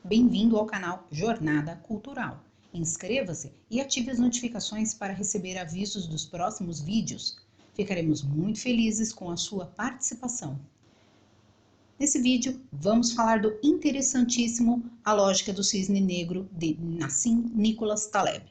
Bem-vindo ao canal Jornada Cultural. Inscreva-se e ative as notificações para receber avisos dos próximos vídeos. Ficaremos muito felizes com a sua participação. Nesse vídeo, vamos falar do interessantíssimo A Lógica do Cisne Negro, de Nassim Nicholas Taleb.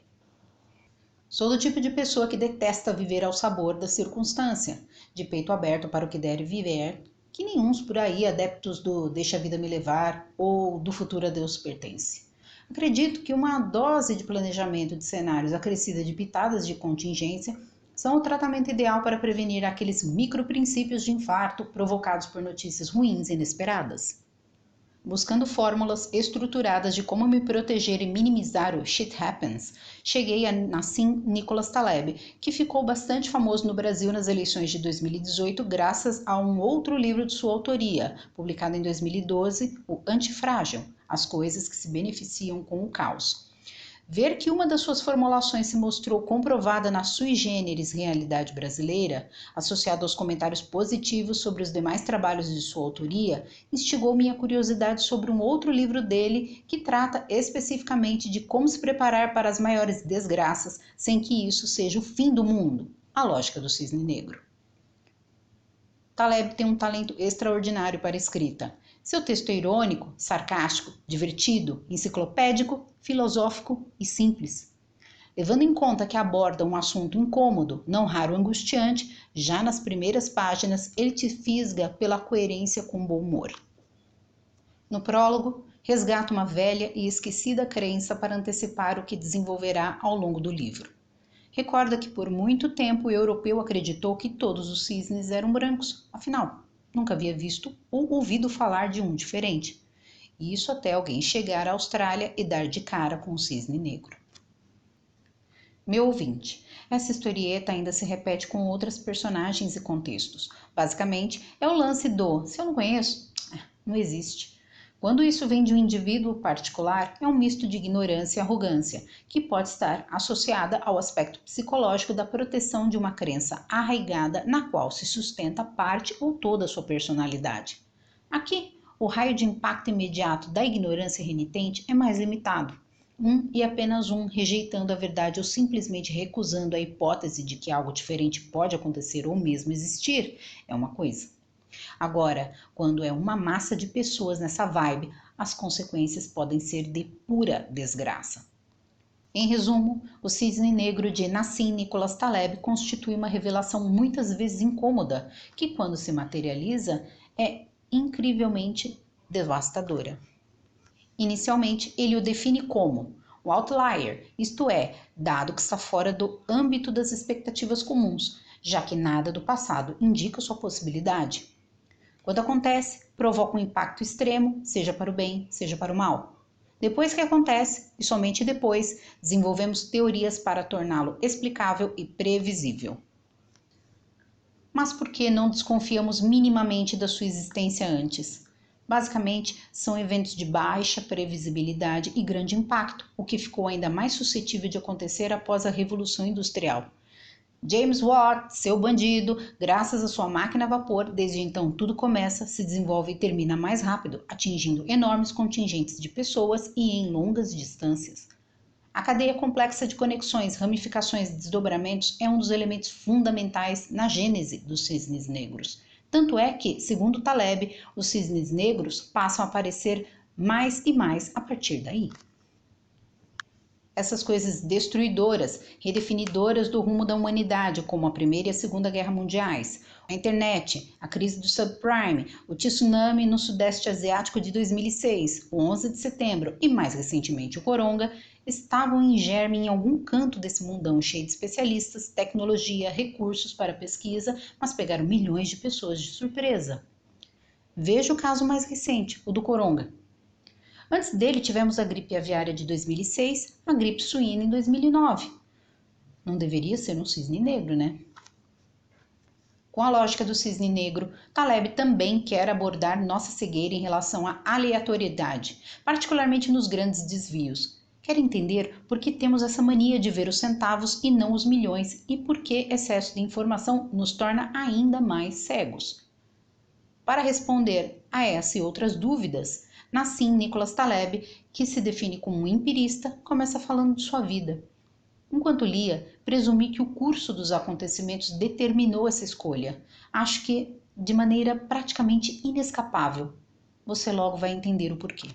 Sou do tipo de pessoa que detesta viver ao sabor da circunstância, de peito aberto para o que der e vier, que nenhuns por aí adeptos do deixa a vida me levar ou do futuro a Deus pertence. Acredito que uma dose de planejamento de cenários acrescida de pitadas de contingência são o tratamento ideal para prevenir aqueles microprincípios de infarto provocados por notícias ruins e inesperadas. Buscando fórmulas estruturadas de como me proteger e minimizar o shit happens, cheguei a Nassim Nicholas Taleb, que ficou bastante famoso no Brasil nas eleições de 2018 graças a um outro livro de sua autoria, publicado em 2012, O Antifrágil, As Coisas que se Beneficiam com o Caos. Ver que uma das suas formulações se mostrou comprovada na sui generis realidade brasileira, associado aos comentários positivos sobre os demais trabalhos de sua autoria, instigou minha curiosidade sobre um outro livro dele que trata especificamente de como se preparar para as maiores desgraças sem que isso seja o fim do mundo, A Lógica do Cisne Negro. Taleb tem um talento extraordinário para a escrita. Seu texto é irônico, sarcástico, divertido, enciclopédico, filosófico e simples. Levando em conta que aborda um assunto incômodo, não raro angustiante, já nas primeiras páginas ele te fisga pela coerência com bom humor. No prólogo, resgata uma velha e esquecida crença para antecipar o que desenvolverá ao longo do livro. Recorda que por muito tempo o europeu acreditou que todos os cisnes eram brancos, afinal, nunca havia visto ou ouvido falar de um diferente. Isso até alguém chegar à Austrália e dar de cara com o cisne negro. Meu ouvinte, essa historieta ainda se repete com outras personagens e contextos. Basicamente, é o lance do se eu não conheço, não existe. Quando isso vem de um indivíduo particular, é um misto de ignorância e arrogância, que pode estar associada ao aspecto psicológico da proteção de uma crença arraigada na qual se sustenta parte ou toda a sua personalidade. Aqui, o raio de impacto imediato da ignorância renitente é mais limitado. Um e apenas um rejeitando a verdade ou simplesmente recusando a hipótese de que algo diferente pode acontecer ou mesmo existir é uma coisa. Agora, quando é uma massa de pessoas nessa vibe, as consequências podem ser de pura desgraça. Em resumo, o Cisne Negro de Nassim Nicholas Taleb constitui uma revelação muitas vezes incômoda, que quando se materializa é incrivelmente devastadora. Inicialmente, ele o define como o outlier, isto é, dado que está fora do âmbito das expectativas comuns, já que nada do passado indica sua possibilidade. Quando acontece, provoca um impacto extremo, seja para o bem, seja para o mal. Depois que acontece, e somente depois, desenvolvemos teorias para torná-lo explicável e previsível. Mas por que não desconfiamos minimamente da sua existência antes? Basicamente, são eventos de baixa previsibilidade e grande impacto, o que ficou ainda mais suscetível de acontecer após a Revolução Industrial. James Watt, seu bandido, graças à sua máquina a vapor, desde então tudo começa, se desenvolve e termina mais rápido, atingindo enormes contingentes de pessoas e em longas distâncias. A cadeia complexa de conexões, ramificações e desdobramentos é um dos elementos fundamentais na gênese dos cisnes negros. Tanto é que, segundo Taleb, os cisnes negros passam a aparecer mais e mais a partir daí. Essas coisas destruidoras, redefinidoras do rumo da humanidade, como a Primeira e a Segunda Guerra Mundiais, a internet, a crise do subprime, o tsunami no Sudeste Asiático de 2006, o 11 de setembro e, mais recentemente, o Coronga, estavam em germe em algum canto desse mundão cheio de especialistas, tecnologia, recursos para pesquisa, mas pegaram milhões de pessoas de surpresa. Veja o caso mais recente, o do Coronga. Antes dele, tivemos a gripe aviária de 2006, a gripe suína em 2009. Não deveria ser um cisne negro, né? Com a lógica do cisne negro, Taleb também quer abordar nossa cegueira em relação à aleatoriedade, particularmente nos grandes desvios. Quer entender por que temos essa mania de ver os centavos e não os milhões e por que excesso de informação nos torna ainda mais cegos. Para responder a essa e outras dúvidas, Nassim Nicholas Taleb, que se define como um empirista, começa falando de sua vida. Enquanto lia, presumi que o curso dos acontecimentos determinou essa escolha. Acho que de maneira praticamente inescapável. Você logo vai entender o porquê.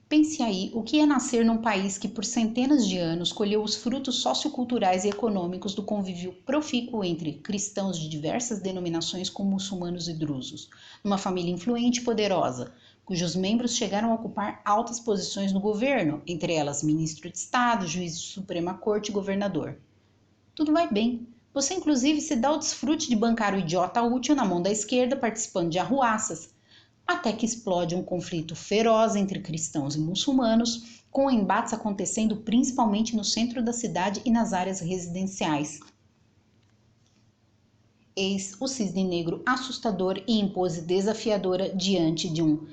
Pense aí o que é nascer num país que por centenas de anos colheu os frutos socioculturais e econômicos do convívio profícuo entre cristãos de diversas denominações com muçulmanos e drusos, numa família influente e poderosa, cujos membros chegaram a ocupar altas posições no governo, entre elas ministro de Estado, juiz de Suprema Corte e governador. Tudo vai bem. Você inclusive se dá o desfrute de bancar o idiota útil na mão da esquerda participando de arruaças, até que explode um conflito feroz entre cristãos e muçulmanos, com embates acontecendo principalmente no centro da cidade e nas áreas residenciais. Eis o cisne negro assustador e em pose desafiadora diante de um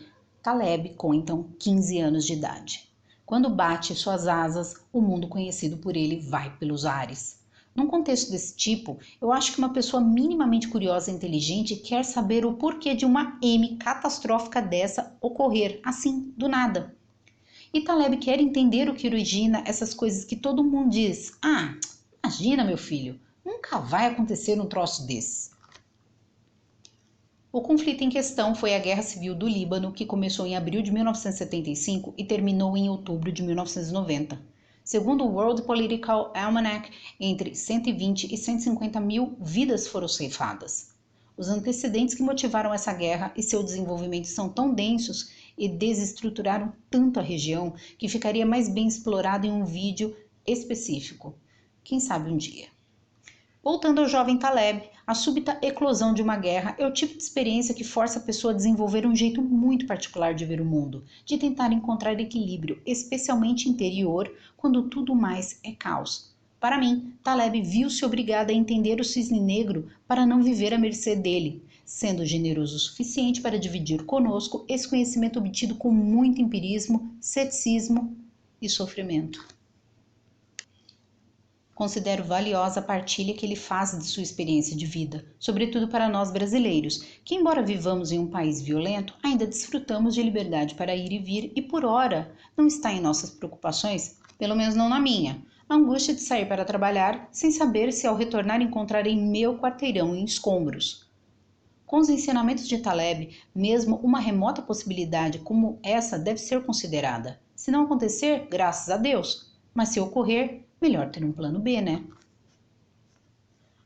Taleb com então 15 anos de idade. Quando bate suas asas, o mundo conhecido por ele vai pelos ares. Num contexto desse tipo, eu acho que uma pessoa minimamente curiosa e inteligente quer saber o porquê de uma M catastrófica dessa ocorrer assim, do nada. E Taleb quer entender o que origina essas coisas que todo mundo diz. Ah, imagina, meu filho, nunca vai acontecer um troço desse. O conflito em questão foi a Guerra Civil do Líbano, que começou em abril de 1975 e terminou em outubro de 1990. Segundo o World Political Almanac, entre 120 e 150 mil vidas foram ceifadas. Os antecedentes que motivaram essa guerra e seu desenvolvimento são tão densos e desestruturaram tanto a região que ficaria mais bem explorado em um vídeo específico. Quem sabe um dia. Voltando ao jovem Taleb, a súbita eclosão de uma guerra é o tipo de experiência que força a pessoa a desenvolver um jeito muito particular de ver o mundo, de tentar encontrar equilíbrio, especialmente interior, quando tudo mais é caos. Para mim, Taleb viu-se obrigada a entender o cisne negro para não viver à mercê dele, sendo generoso o suficiente para dividir conosco esse conhecimento obtido com muito empirismo, ceticismo e sofrimento. Considero valiosa a partilha que ele faz de sua experiência de vida, sobretudo para nós brasileiros, que, embora vivamos em um país violento, ainda desfrutamos de liberdade para ir e vir e, por ora, não está em nossas preocupações, pelo menos não na minha, a angústia de sair para trabalhar sem saber se ao retornar encontrarei meu quarteirão em escombros. Com os ensinamentos de Taleb, mesmo uma remota possibilidade como essa deve ser considerada. Se não acontecer, graças a Deus, mas se ocorrer, melhor ter um plano B, né?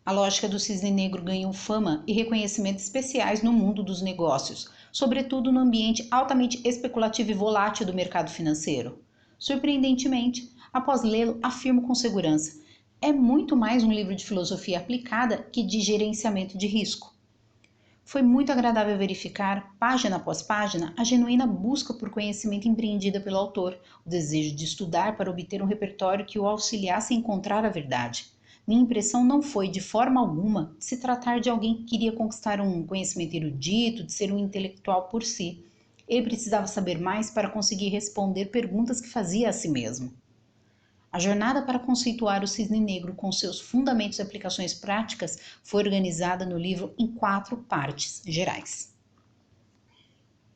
A lógica do cisne negro ganhou fama e reconhecimento especiais no mundo dos negócios, sobretudo no ambiente altamente especulativo e volátil do mercado financeiro. Surpreendentemente, após lê-lo, afirmo com segurança, é muito mais um livro de filosofia aplicada que de gerenciamento de risco. Foi muito agradável verificar, página após página, a genuína busca por conhecimento empreendida pelo autor, o desejo de estudar para obter um repertório que o auxiliasse a encontrar a verdade. Minha impressão não foi, de forma alguma, de se tratar de alguém que queria conquistar um conhecimento erudito, de ser um intelectual por si. Ele precisava saber mais para conseguir responder perguntas que fazia a si mesmo. A jornada para conceituar o cisne negro com seus fundamentos e aplicações práticas foi organizada no livro em 4 partes gerais.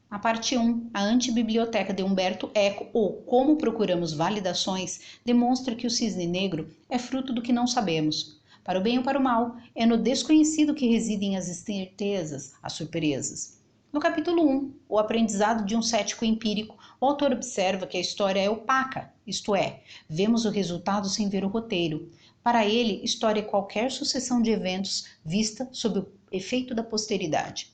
A parte 1, a Antibiblioteca de Umberto Eco, ou Como Procuramos Validações, demonstra que o cisne negro é fruto do que não sabemos. Para o bem ou para o mal, é no desconhecido que residem as incertezas, as surpresas. No capítulo 1, O Aprendizado de um Cético Empírico, o autor observa que a história é opaca, isto é, vemos o resultado sem ver o roteiro. Para ele, história é qualquer sucessão de eventos vista sob o efeito da posteridade.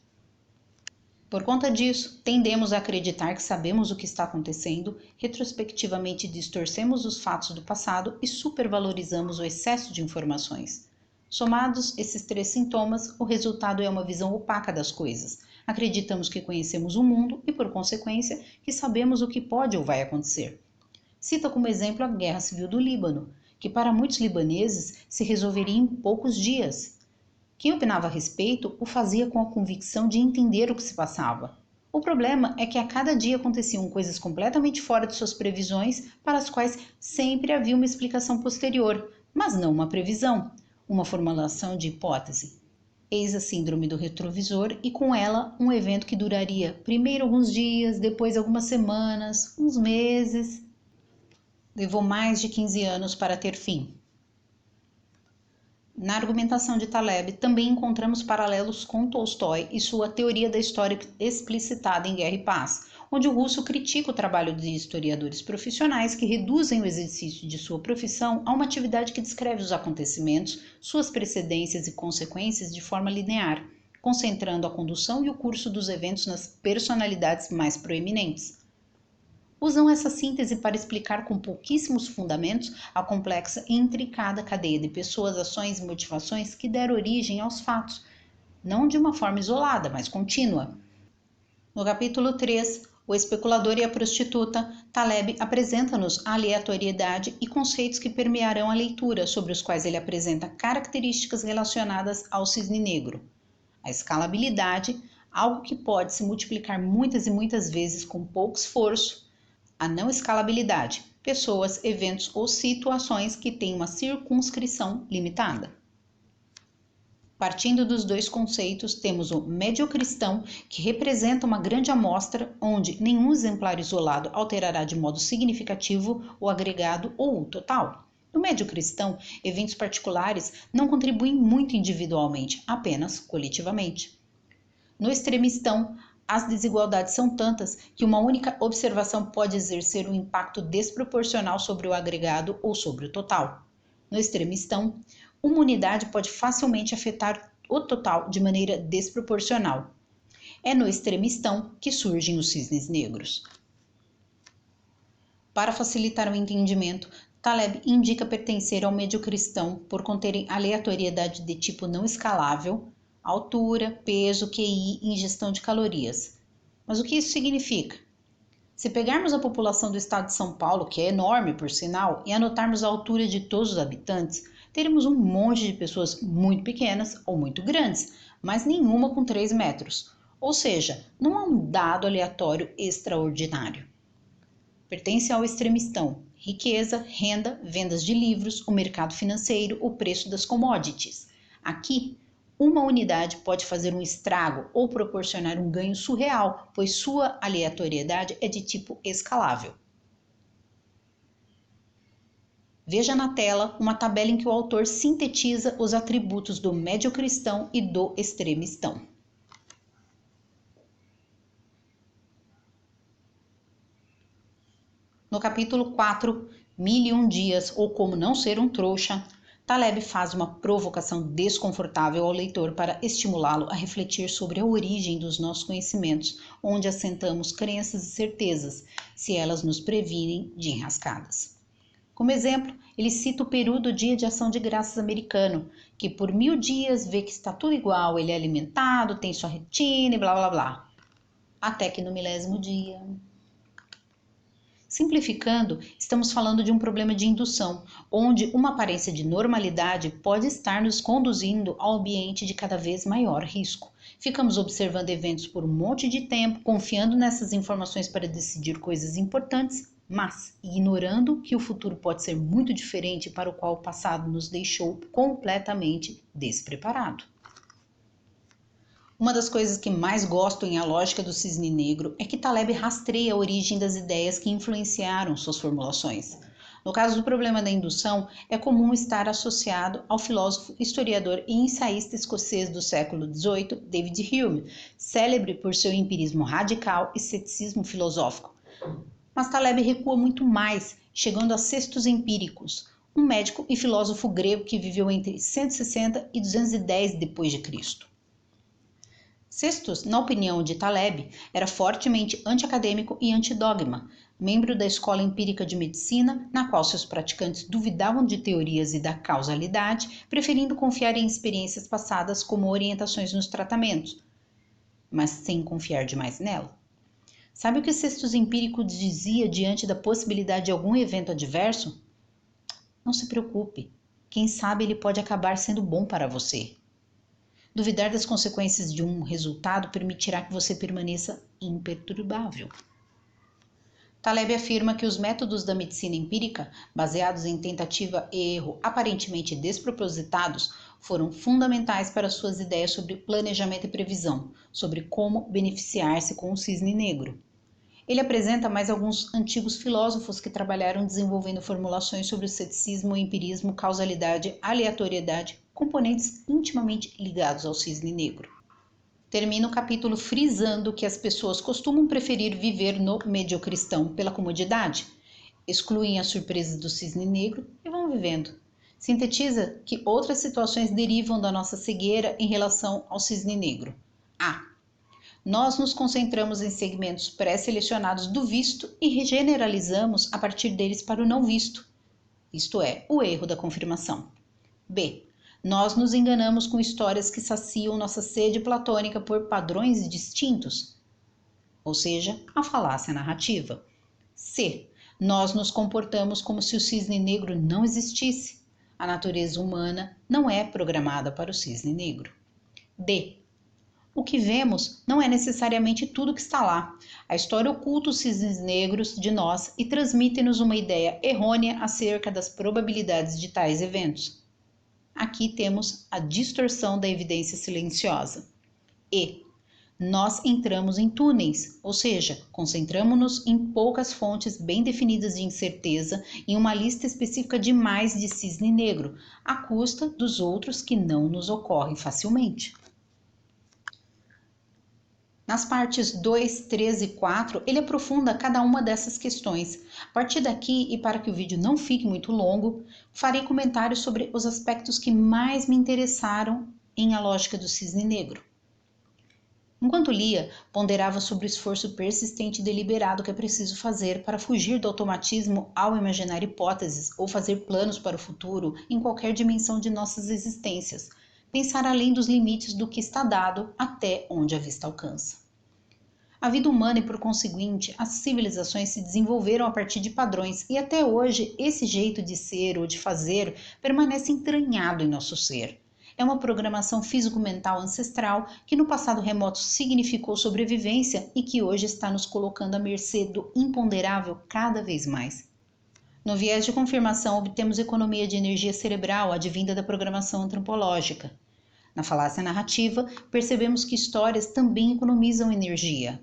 Por conta disso, tendemos a acreditar que sabemos o que está acontecendo, retrospectivamente distorcemos os fatos do passado e supervalorizamos o excesso de informações. Somados esses 3 sintomas, o resultado é uma visão opaca das coisas. Acreditamos que conhecemos o mundo e, por consequência, que sabemos o que pode ou vai acontecer. Cita como exemplo a Guerra Civil do Líbano, que para muitos libaneses se resolveria em poucos dias. Quem opinava a respeito o fazia com a convicção de entender o que se passava. O problema é que a cada dia aconteciam coisas completamente fora de suas previsões, para as quais sempre havia uma explicação posterior, mas não uma previsão, uma formulação de hipótese. Eis a síndrome do retrovisor e com ela um evento que duraria primeiro alguns dias, depois algumas semanas, uns meses. Levou mais de 15 anos para ter fim. Na argumentação de Taleb, também encontramos paralelos com Tolstói e sua teoria da história explicitada em Guerra e Paz, onde o russo critica o trabalho de historiadores profissionais que reduzem o exercício de sua profissão a uma atividade que descreve os acontecimentos, suas precedências e consequências de forma linear, concentrando a condução e o curso dos eventos nas personalidades mais proeminentes. Usam essa síntese para explicar com pouquíssimos fundamentos a complexa e intricada cadeia de pessoas, ações e motivações que deram origem aos fatos, não de uma forma isolada, mas contínua. No capítulo 3, O Especulador e a Prostituta, Taleb apresenta-nos a aleatoriedade e conceitos que permearão a leitura, sobre os quais ele apresenta características relacionadas ao cisne negro. A escalabilidade, algo que pode se multiplicar muitas e muitas vezes com pouco esforço. A não escalabilidade, pessoas, eventos ou situações que têm uma circunscrição limitada. Partindo dos dois conceitos, temos o médio-cristão, que representa uma grande amostra onde nenhum exemplar isolado alterará de modo significativo o agregado ou o total. No médio-cristão, eventos particulares não contribuem muito individualmente, apenas coletivamente. No extremistão, as desigualdades são tantas que uma única observação pode exercer um impacto desproporcional sobre o agregado ou sobre o total. No extremistão, uma unidade pode facilmente afetar o total de maneira desproporcional. É no extremistão que surgem os cisnes negros. Para facilitar o entendimento, Taleb indica pertencer ao médio-cristão por conterem aleatoriedade de tipo não escalável, altura, peso, QI e ingestão de calorias. Mas o que isso significa? Se pegarmos a população do estado de São Paulo, que é enorme por sinal, e anotarmos a altura de todos os habitantes, teremos um monte de pessoas muito pequenas ou muito grandes, mas nenhuma com 3 metros. Ou seja, não há um dado aleatório extraordinário. Pertence ao extremistão: riqueza, renda, vendas de livros, o mercado financeiro, o preço das commodities. Aqui, uma unidade pode fazer um estrago ou proporcionar um ganho surreal, pois sua aleatoriedade é de tipo escalável. Veja na tela uma tabela em que o autor sintetiza os atributos do médio-cristão e do extremistão. No capítulo 4, 1001 dias ou como não ser um trouxa, Taleb faz uma provocação desconfortável ao leitor para estimulá-lo a refletir sobre a origem dos nossos conhecimentos, onde assentamos crenças e certezas, se elas nos previnem de enrascadas. Como exemplo, ele cita o peru do Dia de Ação de Graças americano, que por 1000 dias vê que está tudo igual, ele é alimentado, tem sua rotina e blá blá blá. Até que no 1000º dia... Simplificando, estamos falando de um problema de indução, onde uma aparência de normalidade pode estar nos conduzindo ao ambiente de cada vez maior risco. Ficamos observando eventos por um monte de tempo, confiando nessas informações para decidir coisas importantes, mas ignorando que o futuro pode ser muito diferente, para o qual o passado nos deixou completamente despreparado. Uma das coisas que mais gosto em A Lógica do Cisne Negro é que Taleb rastreia a origem das ideias que influenciaram suas formulações. No caso do problema da indução, é comum estar associado ao filósofo, historiador e ensaísta escocês do século XVIII, David Hume, célebre por seu empirismo radical e ceticismo filosófico. Mas Taleb recua muito mais, chegando a Cestos Empíricos, um médico e filósofo grego que viveu entre 160 e 210 d.C. Cestos, na opinião de Taleb, era fortemente anti-acadêmico e anti-dogma, membro da escola empírica de medicina, na qual seus praticantes duvidavam de teorias e da causalidade, preferindo confiar em experiências passadas como orientações nos tratamentos, mas sem confiar demais nela. Sabe o que Cestos Empírico dizia diante da possibilidade de algum evento adverso? Não se preocupe, quem sabe ele pode acabar sendo bom para você. Duvidar das consequências de um resultado permitirá que você permaneça imperturbável. Taleb afirma que os métodos da medicina empírica, baseados em tentativa e erro aparentemente despropositados, foram fundamentais para suas ideias sobre planejamento e previsão, sobre como beneficiar-se com o cisne negro. Ele apresenta mais alguns antigos filósofos que trabalharam desenvolvendo formulações sobre o ceticismo, empirismo, causalidade, aleatoriedade, componentes intimamente ligados ao cisne negro. Termina o capítulo frisando que as pessoas costumam preferir viver no mediocristão pela comodidade, excluem as surpresas do cisne negro e vão vivendo. Sintetiza que outras situações derivam da nossa cegueira em relação ao cisne negro. A. Nós nos concentramos em segmentos pré-selecionados do visto e generalizamos a partir deles para o não visto, isto é, o erro da confirmação. B. Nós nos enganamos com histórias que saciam nossa sede platônica por padrões distintos, ou seja, a falácia narrativa. C. Nós nos comportamos como se o cisne negro não existisse. A natureza humana não é programada para o cisne negro. D. O que vemos não é necessariamente tudo que está lá. A história oculta os cisnes negros de nós e transmite-nos uma ideia errônea acerca das probabilidades de tais eventos. Aqui temos a distorção da evidência silenciosa. E. Nós entramos em túneis, ou seja, concentramos-nos em poucas fontes bem definidas de incerteza em uma lista específica demais de cisne negro, à custa dos outros que não nos ocorrem facilmente. Nas partes 2, 3 e 4, ele aprofunda cada uma dessas questões. A partir daqui, e para que o vídeo não fique muito longo, farei comentários sobre os aspectos que mais me interessaram em A Lógica do Cisne Negro. Enquanto lia, ponderava sobre o esforço persistente e deliberado que é preciso fazer para fugir do automatismo ao imaginar hipóteses ou fazer planos para o futuro em qualquer dimensão de nossas existências, pensar além dos limites do que está dado até onde a vista alcança. A vida humana e, por conseguinte, as civilizações se desenvolveram a partir de padrões e até hoje esse jeito de ser ou de fazer permanece entranhado em nosso ser. É uma programação físico-mental ancestral que no passado remoto significou sobrevivência e que hoje está nos colocando à mercê do imponderável cada vez mais. No viés de confirmação, obtemos economia de energia cerebral advinda da programação antropológica. Na falácia narrativa, percebemos que histórias também economizam energia.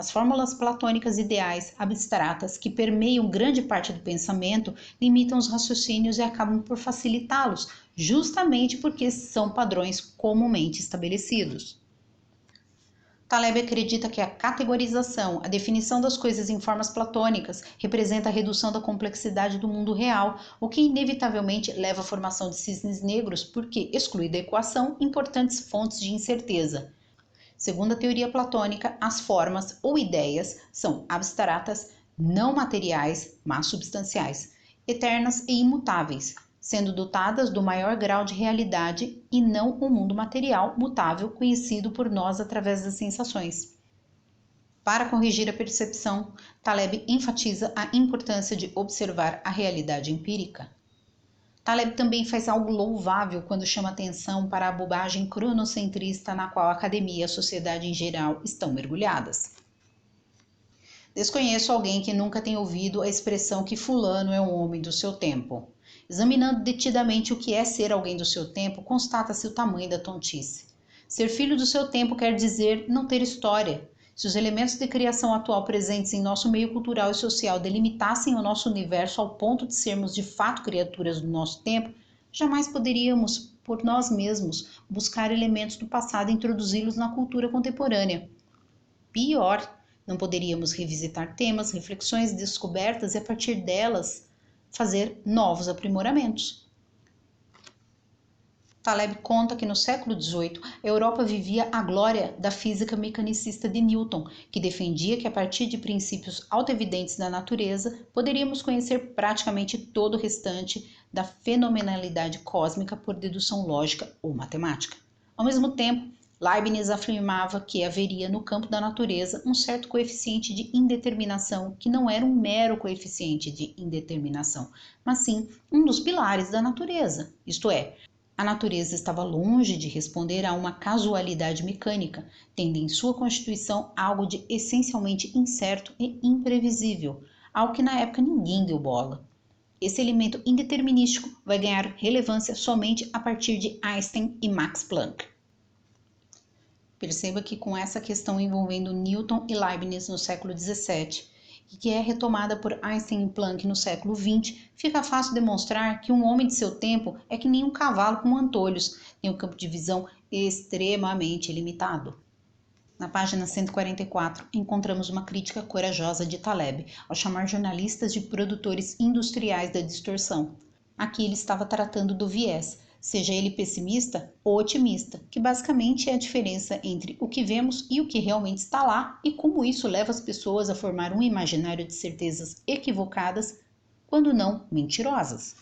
As fórmulas platônicas ideais, abstratas, que permeiam grande parte do pensamento, limitam os raciocínios e acabam por facilitá-los, justamente porque são padrões comumente estabelecidos. Taleb acredita que a categorização, a definição das coisas em formas platônicas, representa a redução da complexidade do mundo real, o que inevitavelmente leva à formação de cisnes negros, porque exclui da equação importantes fontes de incerteza. Segundo a teoria platônica, as formas ou ideias são abstratas, não materiais, mas substanciais, eternas e imutáveis, sendo dotadas do maior grau de realidade e não o mundo material mutável conhecido por nós através das sensações. Para corrigir a percepção, Taleb enfatiza a importância de observar a realidade empírica. Taleb também faz algo louvável quando chama atenção para a bobagem cronocentrista na qual a academia e a sociedade em geral estão mergulhadas. Desconheço alguém que nunca tenha ouvido a expressão que fulano é um homem do seu tempo. Examinando detidamente o que é ser alguém do seu tempo, constata-se o tamanho da tontice. Ser filho do seu tempo quer dizer não ter história. Se os elementos de criação atual presentes em nosso meio cultural e social delimitassem o nosso universo ao ponto de sermos de fato criaturas do nosso tempo, jamais poderíamos, por nós mesmos, buscar elementos do passado e introduzi-los na cultura contemporânea. Pior, não poderíamos revisitar temas, reflexões, descobertas e a partir delas fazer novos aprimoramentos. Taleb conta que no século XVIII a Europa vivia a glória da física mecanicista de Newton, que defendia que a partir de princípios autoevidentes da natureza poderíamos conhecer praticamente todo o restante da fenomenalidade cósmica por dedução lógica ou matemática. Ao mesmo tempo, Leibniz afirmava que haveria no campo da natureza um certo coeficiente de indeterminação, que não era um mero coeficiente de indeterminação, mas sim um dos pilares da natureza, isto é, a natureza estava longe de responder a uma casualidade mecânica, tendo em sua constituição algo de essencialmente incerto e imprevisível, algo que na época ninguém deu bola. Esse elemento indeterminístico vai ganhar relevância somente a partir de Einstein e Max Planck. Perceba que com essa questão envolvendo Newton e Leibniz no século XVII, e que é retomada por Einstein e Planck no século XX, fica fácil demonstrar que um homem de seu tempo é que nem um cavalo com antolhos, tem um campo de visão extremamente limitado. Na página 144, encontramos uma crítica corajosa de Taleb ao chamar jornalistas de produtores industriais da distorção. Aqui ele estava tratando do viés, seja ele pessimista ou otimista, que basicamente é a diferença entre o que vemos e o que realmente está lá e como isso leva as pessoas a formar um imaginário de certezas equivocadas, quando não mentirosas.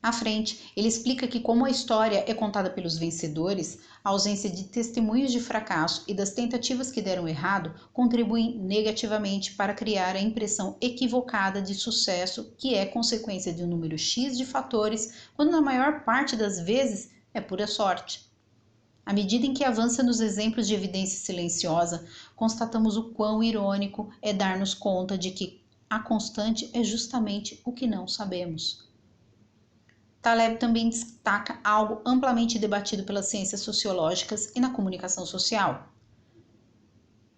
À frente, ele explica que como a história é contada pelos vencedores, a ausência de testemunhos de fracasso e das tentativas que deram errado contribuem negativamente para criar a impressão equivocada de sucesso, que é consequência de um número X de fatores, quando na maior parte das vezes é pura sorte. À medida em que avança nos exemplos de evidência silenciosa, constatamos o quão irônico é dar-nos conta de que a constante é justamente o que não sabemos. Taleb também destaca algo amplamente debatido pelas ciências sociológicas e na comunicação social,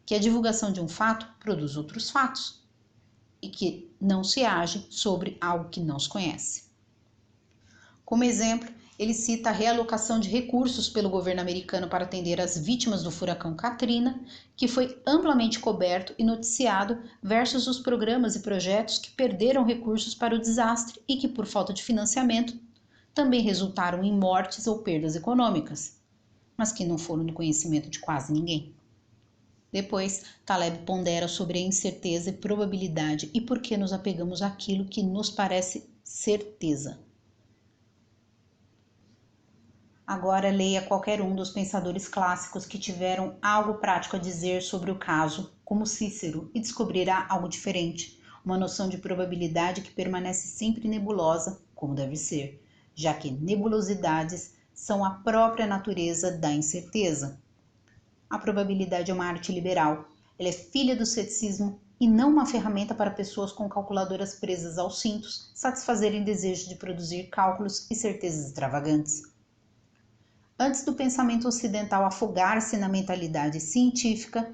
que a divulgação de um fato produz outros fatos e que não se age sobre algo que não se conhece. Como exemplo, ele cita a realocação de recursos pelo governo americano para atender as vítimas do furacão Katrina, que foi amplamente coberto e noticiado, versus os programas e projetos que perderam recursos para o desastre e que, por falta de financiamento, também resultaram em mortes ou perdas econômicas, mas que não foram do conhecimento de quase ninguém. Depois, Taleb pondera sobre a incerteza e probabilidade e por que nos apegamos àquilo que nos parece certeza. Agora leia qualquer um dos pensadores clássicos que tiveram algo prático a dizer sobre o caso, como Cícero, e descobrirá algo diferente, uma noção de probabilidade que permanece sempre nebulosa, como deve ser, já que nebulosidades são a própria natureza da incerteza. A probabilidade é uma arte liberal. Ela é filha do ceticismo e não uma ferramenta para pessoas com calculadoras presas aos cintos satisfazerem desejo de produzir cálculos e certezas extravagantes. Antes do pensamento ocidental afogar-se na mentalidade científica,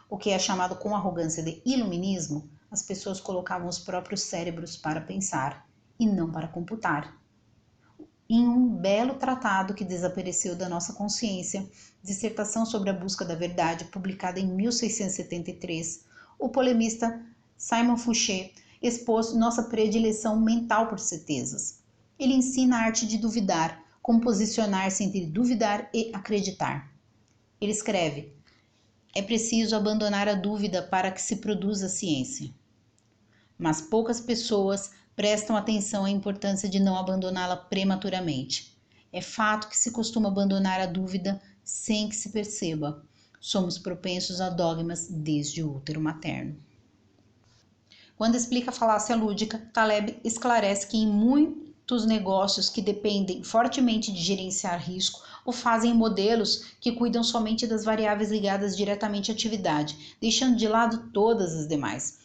o que é chamado com arrogância de iluminismo, as pessoas colocavam os próprios cérebros para pensar e não para computar. Em um belo tratado que desapareceu da nossa consciência, Dissertação sobre a Busca da Verdade, publicada em 1673, o polemista Simon Fouché expôs nossa predileção mental por certezas. Ele ensina a arte de duvidar, como posicionar-se entre duvidar e acreditar. Ele escreve: é preciso abandonar a dúvida para que se produza ciência. Mas poucas pessoas prestam atenção à importância de não abandoná-la prematuramente. É fato que se costuma abandonar a dúvida sem que se perceba. Somos propensos a dogmas desde o útero materno. Quando explica a falácia lúdica, Taleb esclarece que em muitos negócios que dependem fortemente de gerenciar risco, o fazem em modelos que cuidam somente das variáveis ligadas diretamente à atividade, deixando de lado todas as demais.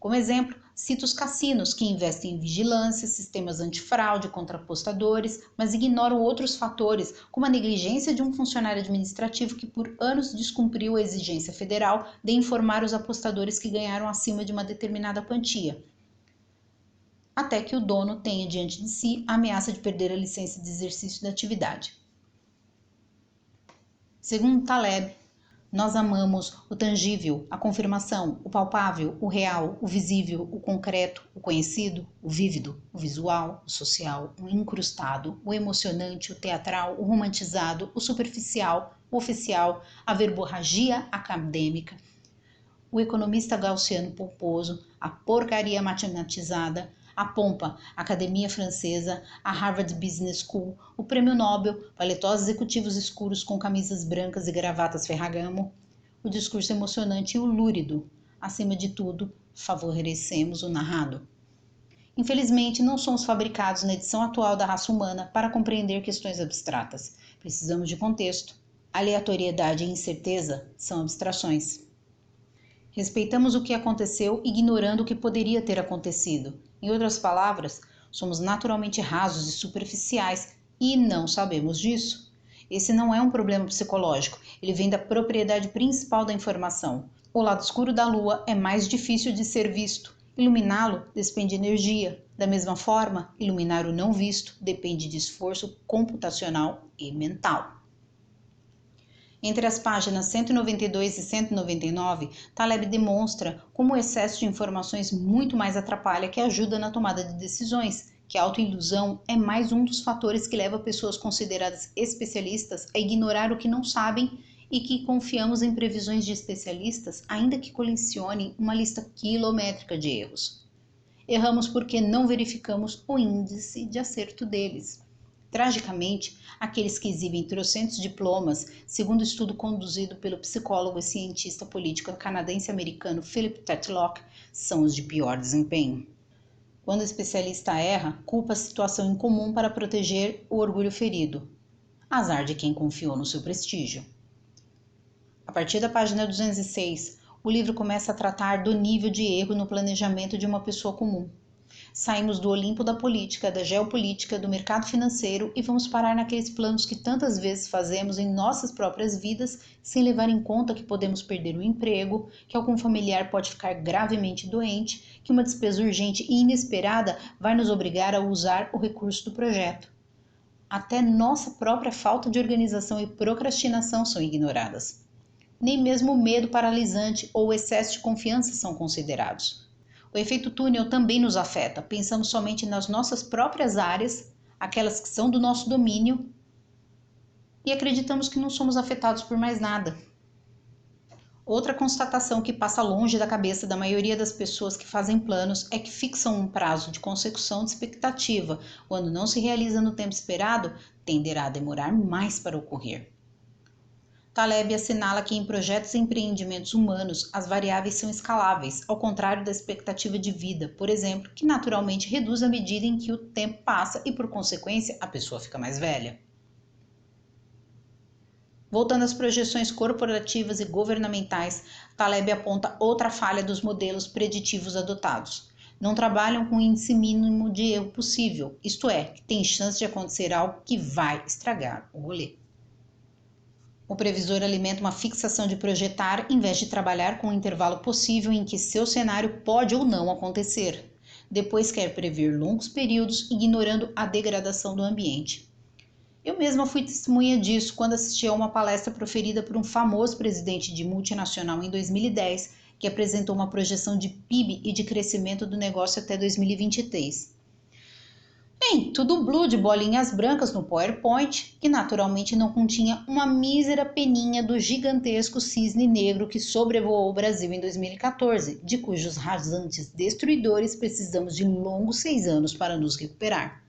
Como exemplo, cito os cassinos, que investem em vigilância, sistemas antifraude contra apostadores, mas ignoram outros fatores, como a negligência de um funcionário administrativo que por anos descumpriu a exigência federal de informar os apostadores que ganharam acima de uma determinada quantia, até que o dono tenha diante de si a ameaça de perder a licença de exercício da atividade. Segundo Taleb, nós amamos o tangível, a confirmação, o palpável, o real, o visível, o concreto, o conhecido, o vívido, o visual, o social, o incrustado, o emocionante, o teatral, o romantizado, o superficial, o oficial, a verborragia acadêmica, o economista gaussiano pomposo, a porcaria matematizada, a pompa, a Academia Francesa, a Harvard Business School, o Prêmio Nobel, paletosos executivos escuros com camisas brancas e gravatas Ferragamo, o discurso emocionante e o lúrido. Acima de tudo, favorecemos o narrado. Infelizmente, não somos fabricados na edição atual da raça humana para compreender questões abstratas. Precisamos de contexto. Aleatoriedade e incerteza são abstrações. Respeitamos o que aconteceu, ignorando o que poderia ter acontecido. Em outras palavras, somos naturalmente rasos e superficiais e não sabemos disso. Esse não é um problema psicológico, ele vem da propriedade principal da informação. O lado escuro da Lua é mais difícil de ser visto. Iluminá-lo despende energia. Da mesma forma, iluminar o não visto depende de esforço computacional e mental. Entre as páginas 192 e 199, Taleb demonstra como o excesso de informações muito mais atrapalha que ajuda na tomada de decisões, que a autoilusão é mais um dos fatores que leva pessoas consideradas especialistas a ignorar o que não sabem e que confiamos em previsões de especialistas, ainda que colecionem uma lista quilométrica de erros. Erramos porque não verificamos o índice de acerto deles. Tragicamente, aqueles que exibem trocentos diplomas, segundo estudo conduzido pelo psicólogo e cientista político canadense-americano Philip Tetlock, são os de pior desempenho. Quando o especialista erra, culpa a situação incomum para proteger o orgulho ferido. Azar de quem confiou no seu prestígio. A partir da página 206, o livro começa a tratar do nível de erro no planejamento de uma pessoa comum. Saímos do Olimpo da política, da geopolítica, do mercado financeiro e vamos parar naqueles planos que tantas vezes fazemos em nossas próprias vidas sem levar em conta que podemos perder o emprego, que algum familiar pode ficar gravemente doente, que uma despesa urgente e inesperada vai nos obrigar a usar o recurso do projeto. Até nossa própria falta de organização e procrastinação são ignoradas. Nem mesmo o medo paralisante ou o excesso de confiança são considerados. O efeito túnel também nos afeta. Pensamos somente nas nossas próprias áreas, aquelas que são do nosso domínio, e acreditamos que não somos afetados por mais nada. Outra constatação que passa longe da cabeça da maioria das pessoas que fazem planos é que fixam um prazo de consecução de expectativa. Quando não se realiza no tempo esperado, tenderá a demorar mais para ocorrer. Taleb assinala que em projetos e empreendimentos humanos as variáveis são escaláveis, ao contrário da expectativa de vida, por exemplo, que naturalmente reduz à medida em que o tempo passa e, por consequência, a pessoa fica mais velha. Voltando às projeções corporativas e governamentais, Taleb aponta outra falha dos modelos preditivos adotados. Não trabalham com o índice mínimo de erro possível, isto é, que tem chance de acontecer algo que vai estragar o rolê. O previsor alimenta uma fixação de projetar em vez de trabalhar com um intervalo possível em que seu cenário pode ou não acontecer. Depois quer prever longos períodos, ignorando a degradação do ambiente. Eu mesma fui testemunha disso quando assisti a uma palestra proferida por um famoso presidente de multinacional em 2010, que apresentou uma projeção de PIB e de crescimento do negócio até 2023. Bem, tudo blue de bolinhas brancas no PowerPoint, que naturalmente não continha uma mísera peninha do gigantesco cisne negro que sobrevoou o Brasil em 2014, de cujos rasantes destruidores precisamos de longos 6 anos para nos recuperar.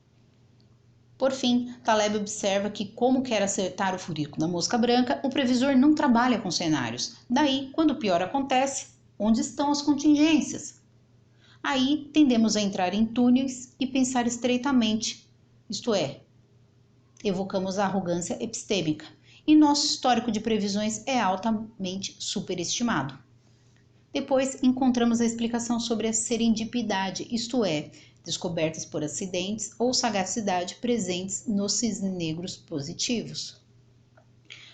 Por fim, Taleb observa que, como quer acertar o furico da mosca branca, o previsor não trabalha com cenários. Daí, quando o pior acontece, onde estão as contingências? Aí tendemos a entrar em túneis e pensar estreitamente, isto é, evocamos a arrogância epistêmica, e nosso histórico de previsões é altamente superestimado. Depois encontramos a explicação sobre a serendipidade, isto é, descobertas por acidentes ou sagacidade presentes nos cisnes negros positivos.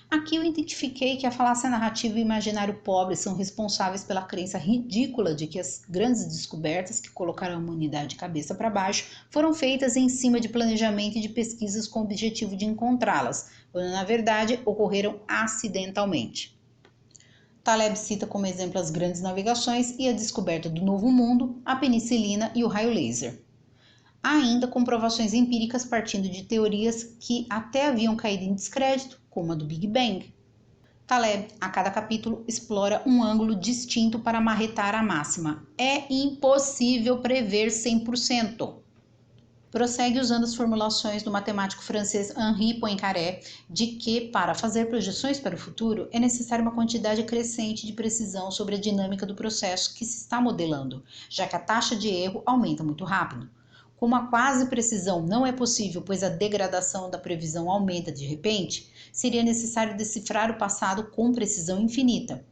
Aqui eu identifiquei que a falácia narrativa e o imaginário pobre são responsáveis pela crença ridícula de que as grandes descobertas que colocaram a humanidade de cabeça para baixo foram feitas em cima de planejamento e de pesquisas com o objetivo de encontrá-las, quando na verdade ocorreram acidentalmente. Taleb cita como exemplo as grandes navegações e a descoberta do Novo Mundo, a penicilina e o raio laser. Há ainda comprovações empíricas partindo de teorias que até haviam caído em descrédito, como a do Big Bang. Taleb, a cada capítulo, explora um ângulo distinto para marretar a máxima. É impossível prever 100%. Prossegue usando as formulações do matemático francês Henri Poincaré de que, para fazer projeções para o futuro, é necessária uma quantidade crescente de precisão sobre a dinâmica do processo que se está modelando, já que a taxa de erro aumenta muito rápido. Como a quase precisão não é possível, pois a degradação da previsão aumenta de repente, seria necessário decifrar o passado com precisão infinita.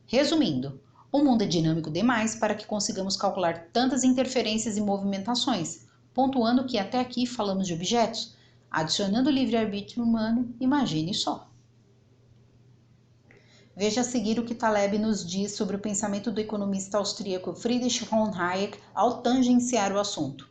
Resumindo, O mundo é dinâmico demais para que consigamos calcular tantas interferências e movimentações, pontuando que até aqui falamos de objetos. Adicionando o livre-arbítrio humano, imagine só. Veja a seguir o que Taleb nos diz sobre o pensamento do economista austríaco Friedrich von Hayek ao tangenciar o assunto.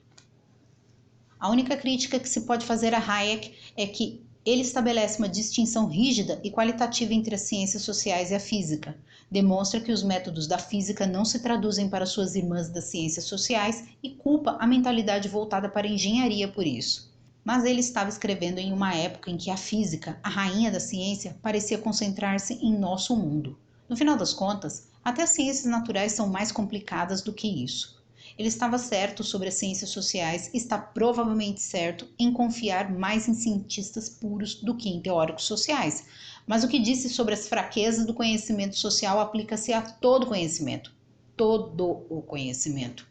A única crítica que se pode fazer a Hayek é que ele estabelece uma distinção rígida e qualitativa entre as ciências sociais e a física. Demonstra que os métodos da física não se traduzem para suas irmãs das ciências sociais e culpa a mentalidade voltada para a engenharia por isso. Mas ele estava escrevendo em uma época em que a física, a rainha da ciência, parecia concentrar-se em nosso mundo. No final das contas, até as ciências naturais são mais complicadas do que isso. Ele estava certo sobre as ciências sociais e está provavelmente certo em confiar mais em cientistas puros do que em teóricos sociais. Mas o que disse sobre as fraquezas do conhecimento social aplica-se a todo conhecimento. Todo o conhecimento.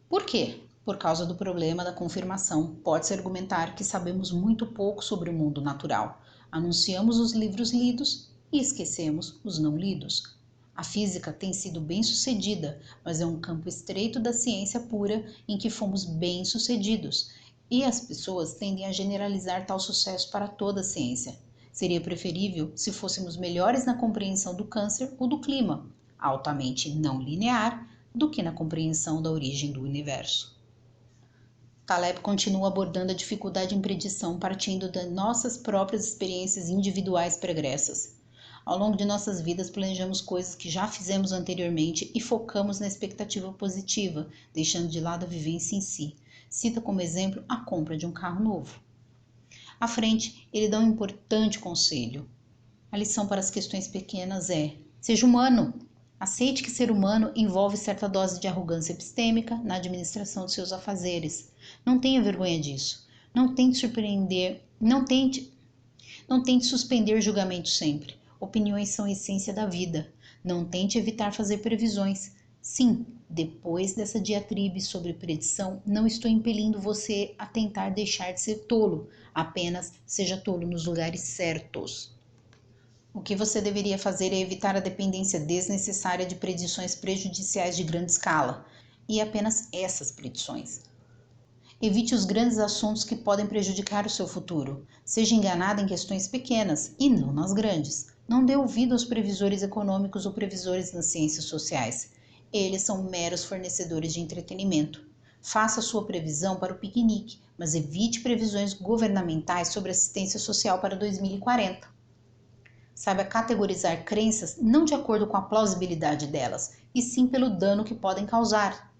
Por quê? Por causa do problema da confirmação. Pode-se argumentar que sabemos muito pouco sobre o mundo natural. Anunciamos os livros lidos e esquecemos os não lidos. A física tem sido bem-sucedida, mas é um campo estreito da ciência pura em que fomos bem-sucedidos, e as pessoas tendem a generalizar tal sucesso para toda a ciência. Seria preferível se fôssemos melhores na compreensão do câncer ou do clima, altamente não linear, do que na compreensão da origem do universo. Taleb continua abordando a dificuldade em predição partindo de nossas próprias experiências individuais pregressas. Ao longo de nossas vidas, planejamos coisas que já fizemos anteriormente e focamos na expectativa positiva, deixando de lado a vivência em si. Cita como exemplo a compra de um carro novo. À frente, ele dá um importante conselho. A lição para as questões pequenas é: seja humano. Aceite que ser humano envolve certa dose de arrogância epistêmica na administração de seus afazeres. Não tenha vergonha disso. Não tente surpreender, não tente suspender julgamentos sempre. Opiniões são a essência da vida. Não tente evitar fazer previsões. Sim, depois dessa diatribe sobre predição, não estou impelindo você a tentar deixar de ser tolo. Apenas seja tolo nos lugares certos. O que você deveria fazer é evitar a dependência desnecessária de predições prejudiciais de grande escala, e apenas essas predições. Evite os grandes assuntos que podem prejudicar o seu futuro. Seja enganado em questões pequenas e não nas grandes. Não dê ouvido aos previsores econômicos ou previsores nas ciências sociais. Eles são meros fornecedores de entretenimento. Faça sua previsão para o piquenique, mas evite previsões governamentais sobre assistência social para 2040. Saiba categorizar crenças não de acordo com a plausibilidade delas, e sim pelo dano que podem causar.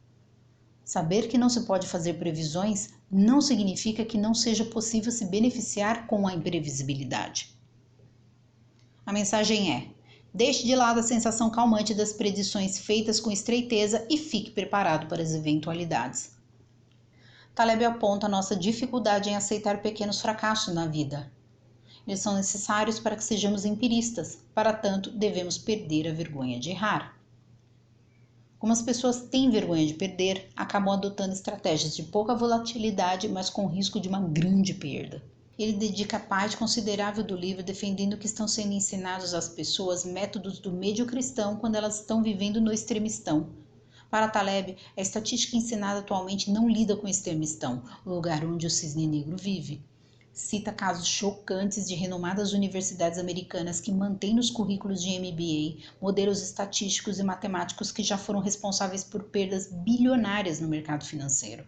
Saber que não se pode fazer previsões não significa que não seja possível se beneficiar com a imprevisibilidade. A mensagem é: deixe de lado a sensação calmante das predições feitas com estreiteza e fique preparado para as eventualidades. Taleb aponta a nossa dificuldade em aceitar pequenos fracassos na vida. Eles são necessários para que sejamos empiristas, para tanto devemos perder a vergonha de errar. Como as pessoas têm vergonha de perder, acabam adotando estratégias de pouca volatilidade, mas com risco de uma grande perda. Ele dedica parte considerável do livro defendendo que estão sendo ensinados às pessoas métodos do medio-cristão quando elas estão vivendo no extremistão. Para Taleb, a estatística ensinada atualmente não lida com o extremistão, o lugar onde o cisne negro vive. Cita casos chocantes de renomadas universidades americanas que mantêm nos currículos de MBA modelos estatísticos e matemáticos que já foram responsáveis por perdas bilionárias no mercado financeiro.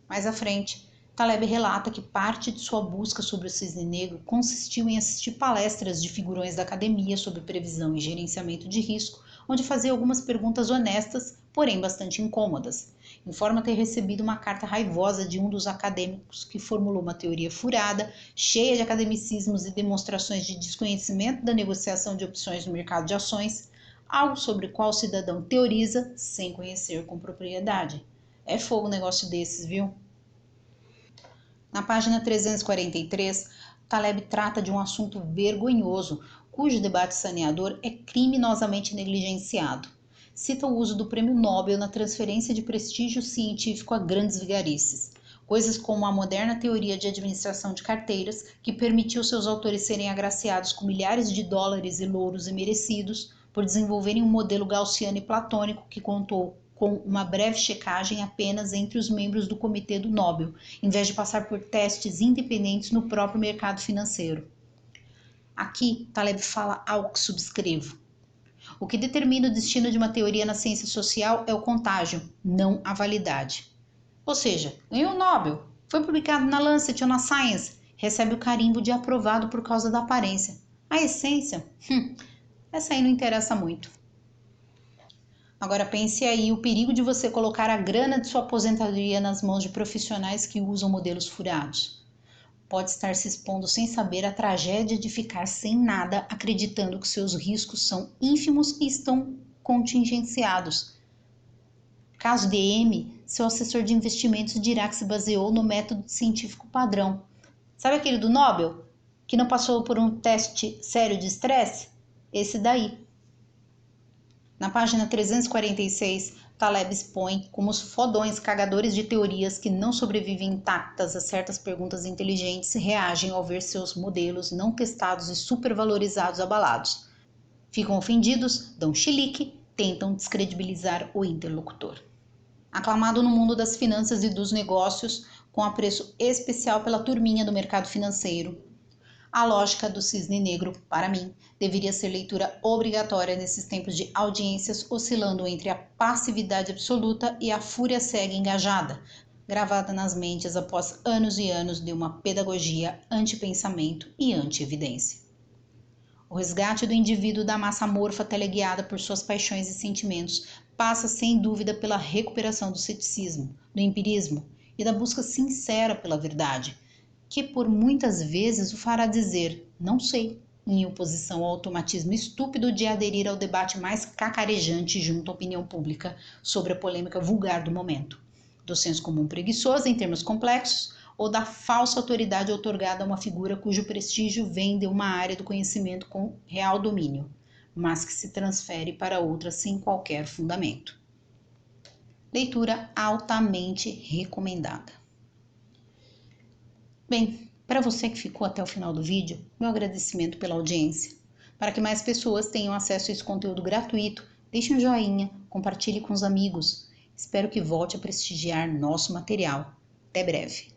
Mais à frente, Taleb relata que parte de sua busca sobre o cisne negro consistiu em assistir palestras de figurões da academia sobre previsão e gerenciamento de risco, onde fazia algumas perguntas honestas, porém bastante incômodas. Informa ter recebido uma carta raivosa de um dos acadêmicos que formulou uma teoria furada, cheia de academicismos e demonstrações de desconhecimento da negociação de opções no mercado de ações, algo sobre o qual o cidadão teoriza sem conhecer com propriedade. É fogo um negócio desses, viu? Na página 343, Taleb trata de um assunto vergonhoso, cujo debate saneador é criminosamente negligenciado. Cita o uso do prêmio Nobel na transferência de prestígio científico a grandes vigarices. Coisas como a moderna teoria de administração de carteiras, que permitiu seus autores serem agraciados com milhares de dólares e louros imerecidos, por desenvolverem um modelo gaussiano e platônico que contou com uma breve checagem apenas entre os membros do Comitê do Nobel, em vez de passar por testes independentes no próprio mercado financeiro. Aqui, Taleb fala algo que subscrevo. O que determina o destino de uma teoria na ciência social é o contágio, não a validade. Ou seja, ganhou o Nobel, foi publicado na Lancet ou na Science, recebe o carimbo de aprovado por causa da aparência. A essência, essa aí não interessa muito. Agora pense aí o perigo de você colocar a grana de sua aposentadoria nas mãos de profissionais que usam modelos furados. Pode estar se expondo sem saber a tragédia de ficar sem nada, acreditando que seus riscos são ínfimos e estão contingenciados. Caso de M, seu assessor de investimentos dirá que se baseou no método científico padrão. Sabe aquele do Nobel, que não passou por um teste sério de estresse? Esse daí. Na página 346, Taleb expõe como os fodões cagadores de teorias que não sobrevivem intactas a certas perguntas inteligentes reagem ao ver seus modelos não testados e supervalorizados abalados. Ficam ofendidos, dão chilique, tentam descredibilizar o interlocutor. Aclamado no mundo das finanças e dos negócios, com apreço especial pela turminha do mercado financeiro, a lógica do cisne negro, para mim, deveria ser leitura obrigatória nesses tempos de audiências oscilando entre a passividade absoluta e a fúria cega engajada, gravada nas mentes após anos e anos de uma pedagogia anti-pensamento e anti-evidência. O resgate do indivíduo da massa amorfa teleguiada por suas paixões e sentimentos passa sem dúvida pela recuperação do ceticismo, do empirismo e da busca sincera pela verdade, que por muitas vezes o fará dizer não sei, em oposição ao automatismo estúpido de aderir ao debate mais cacarejante junto à opinião pública sobre a polêmica vulgar do momento, do senso comum preguiçoso em termos complexos ou da falsa autoridade outorgada a uma figura cujo prestígio vem de uma área do conhecimento com real domínio, mas que se transfere para outra sem qualquer fundamento. Leitura altamente recomendada. Bem, para você que ficou até o final do vídeo, meu agradecimento pela audiência. Para que mais pessoas tenham acesso a esse conteúdo gratuito, deixe um joinha, compartilhe com os amigos. Espero que volte a prestigiar nosso material. Até breve!